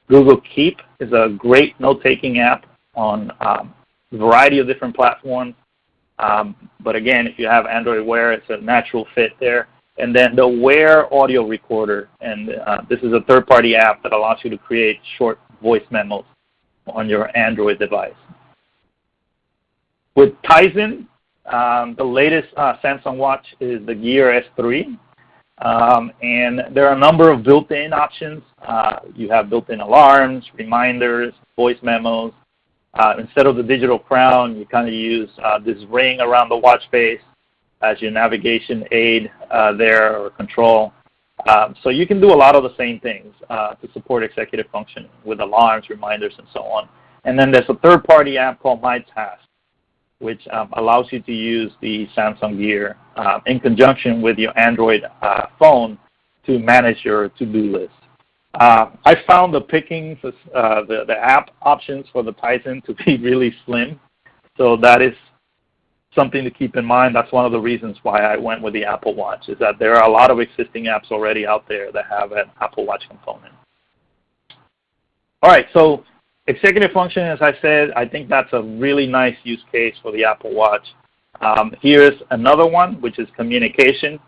Google Keep is a great note-taking app on a variety of different platforms. But again, if you have Android Wear, it's a natural fit there. And then the Wear audio recorder, and this is a third-party app that allows you to create short voice memos on your Android device. With Tizen, the latest Samsung watch is the Gear S3, and there are a number of built-in options. You have built-in alarms, reminders, voice memos. Instead of the digital crown, you kind of use this ring around the watch face as your navigation aid there, or control. So you can do a lot of the same things to support executive function with alarms, reminders, and so on. And then there's a third-party app called My Task, which allows you to use the Samsung Gear in conjunction with your Android phone to manage your to-do list. I found the pickings, the app options for the Tizen to be really slim, so that is something to keep in mind. That's one of the reasons why I went with the Apple Watch, is that there are a lot of existing apps already out there that have an Apple Watch component. All right, so executive function, as I said, I think that's a really nice use case for the Apple Watch. Here's another one, which is communication.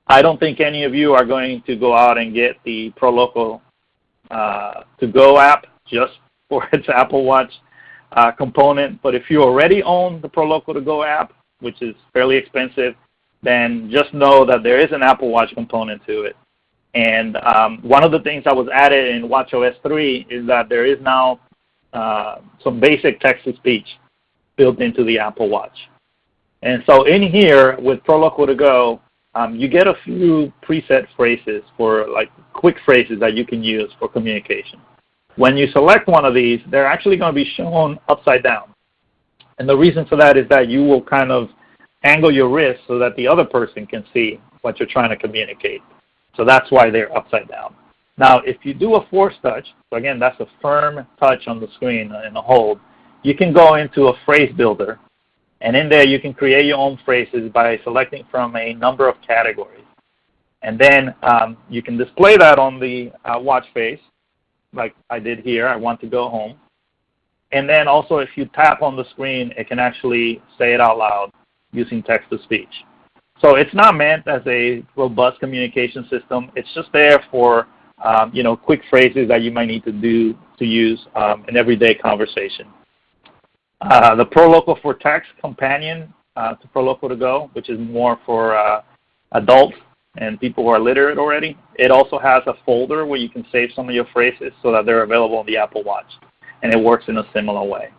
I don't think any of you are going to go out and get the ProLoco To Go app just for its Apple Watch component. But if you already own the ProLoco To Go app, which is fairly expensive, then just know that there is an Apple Watch component to it. And one of the things that was added in watchOS 3 is that there is now some basic text-to-speech built into the Apple Watch. And so in here with ProLoco To Go, you get a few preset phrases for like quick phrases that you can use for communication. When you select one of these, they're actually going to be shown upside down. And the reason for that is that you will kind of angle your wrist so that the other person can see what you're trying to communicate. So that's why they're upside down. Now, if you do a force touch, so again, that's a firm touch on the screen and a hold, you can go into a phrase builder. And in there, you can create your own phrases by selecting from a number of categories. And then you can display that on the watch face, like I did here. I want to go home. And then also, if you tap on the screen, it can actually say it out loud using text-to-speech. So it's not meant as a robust communication system. It's just there for quick phrases that you might need to use in everyday conversation. The ProLoco for Text companion to ProLoco To Go, which is more for adults and people who are literate already. It also has a folder where you can save some of your phrases so that they're available on the Apple Watch, and it works in a similar way.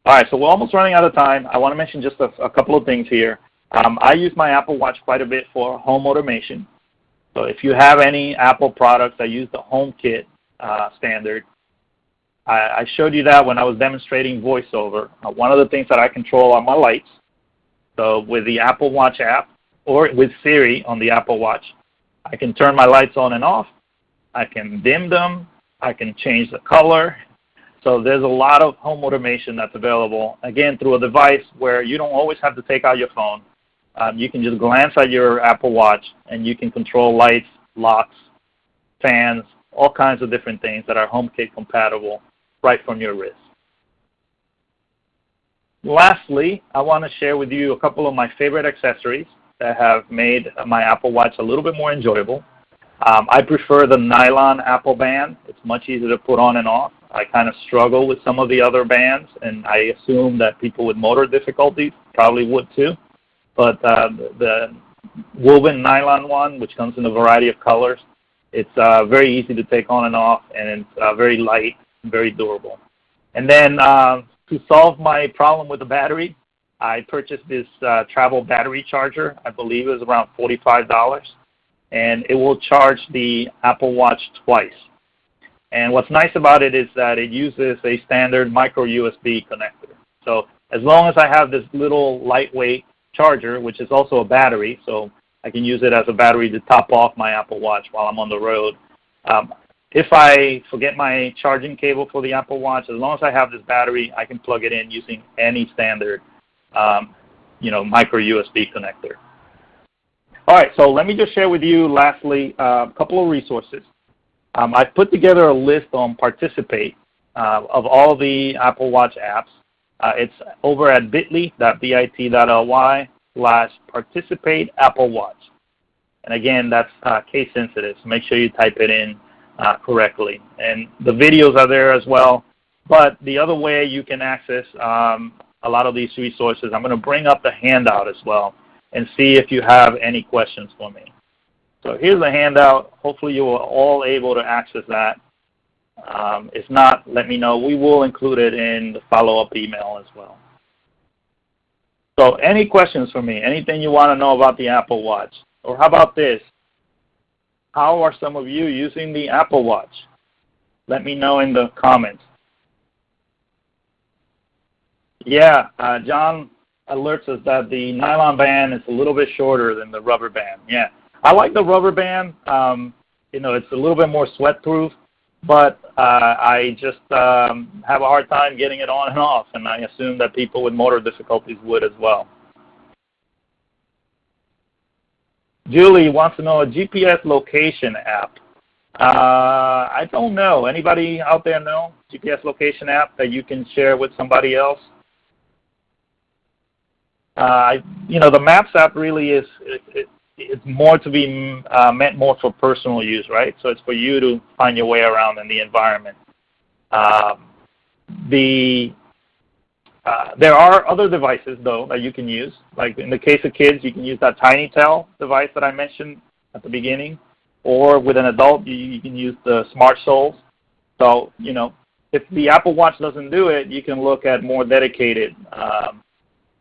All right, so we're almost running out of time. I want to mention just a couple of things here. I use my Apple Watch quite a bit for home automation. So if you have any Apple products that use the HomeKit standard, I showed you that when I was demonstrating VoiceOver. One of the things that I control are my lights. So with the Apple Watch app or with Siri on the Apple Watch, I can turn my lights on and off. I can dim them. I can change the color. So there's a lot of home automation that's available, again, through a device where you don't always have to take out your phone. You can just glance at your Apple Watch, and you can control lights, locks, fans, all kinds of different things that are HomeKit compatible right from your wrist. Lastly, I want to share with you a couple of my favorite accessories that have made my Apple Watch a little bit more enjoyable. I prefer the nylon Apple band. It's much easier to put on and off. I kind of struggle with some of the other bands, and I assume that people with motor difficulties probably would too. But the woven nylon one, which comes in a variety of colors, it's very easy to take on and off, and it's very light and very durable. And then to solve my problem with the battery, I purchased this travel battery charger. I believe it was around $45. And it will charge the Apple Watch twice. And what's nice about it is that it uses a standard micro USB connector. So as long as I have this little lightweight charger, which is also a battery, so I can use it as a battery to top off my Apple Watch while I'm on the road. If I forget my charging cable for the Apple Watch, as long as I have this battery, I can plug it in using any standard micro USB connector. All right, so let me just share with you, lastly, a couple of resources. I've put together a list on Participate of all the Apple Watch apps. It's over at bit.ly/participate Apple Watch. And again, that's case sensitive, so make sure you type it in correctly. And the videos are there as well. But the other way you can access a lot of these resources, I'm going to bring up the handout as well and see if you have any questions for me. So here's the handout. Hopefully you are all able to access that. If not, let me know. We will include it in the follow-up email as well. So any questions for me? Anything you want to know about the Apple Watch? Or how about this? How are some of you using the Apple Watch? Let me know in the comments. Yeah, John alerts us that the nylon band is a little bit shorter than the rubber band. Yeah, I like the rubber band. You know, it's a little bit more sweat-proof, but I just have a hard time getting it on and off, and I assume that people with motor difficulties would as well. Julie wants to know a GPS location app. I don't know. Anybody out there know GPS location app that you can share with somebody else? You know, the Maps app really is it's more to be meant more for personal use, right? So it's for you to find your way around in the environment. There are other devices, though, that you can use. Like in the case of kids, you can use that TinyTel device that I mentioned at the beginning. Or with an adult, you can use the Smart Soles. So, you know, if the Apple Watch doesn't do it, you can look at more dedicated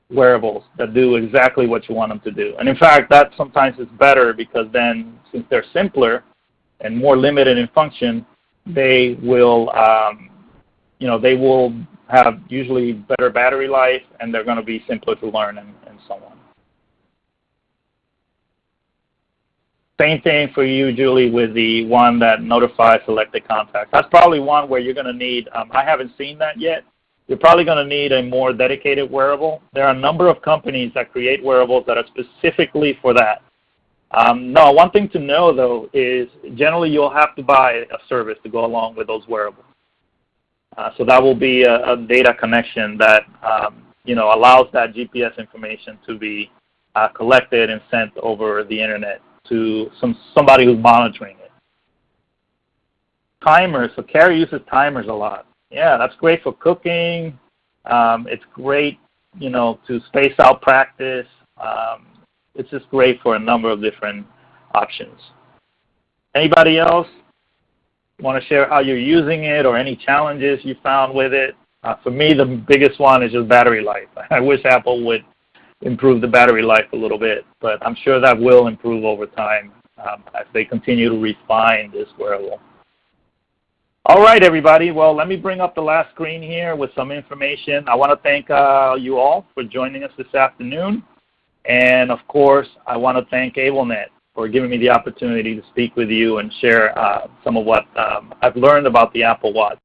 wearables that do exactly what you want them to do. And in fact, that sometimes is better because then, since they're simpler and more limited in function, they will, you know, they will have usually better battery life, and they're going to be simpler to learn and so on. Same thing for you, Julie, with the one that notifies selected contacts. That's probably one where you're going to need, I haven't seen that yet. You're probably going to need a more dedicated wearable. There are a number of companies that create wearables that are specifically for that. No, one thing to know, though, is generally you'll have to buy a service to go along with those wearables. So that will be a data connection that you know, allows that GPS information to be collected and sent over the internet to somebody who's monitoring it. Timers, so Carrie uses timers a lot. Yeah, that's great for cooking. It's great, you know, to space out practice. It's just great for a number of different options. Anybody else want to share how you're using it or any challenges you found with it? For me, the biggest one is just battery life. I wish Apple would improve the battery life a little bit, but I'm sure that will improve over time as they continue to refine this wearable. All right, everybody. Well, let me bring up the last screen here with some information. I want to thank you all for joining us this afternoon. And, of course, I want to thank AbleNet for giving me the opportunity to speak with you and share some of what I've learned about the Apple Watch.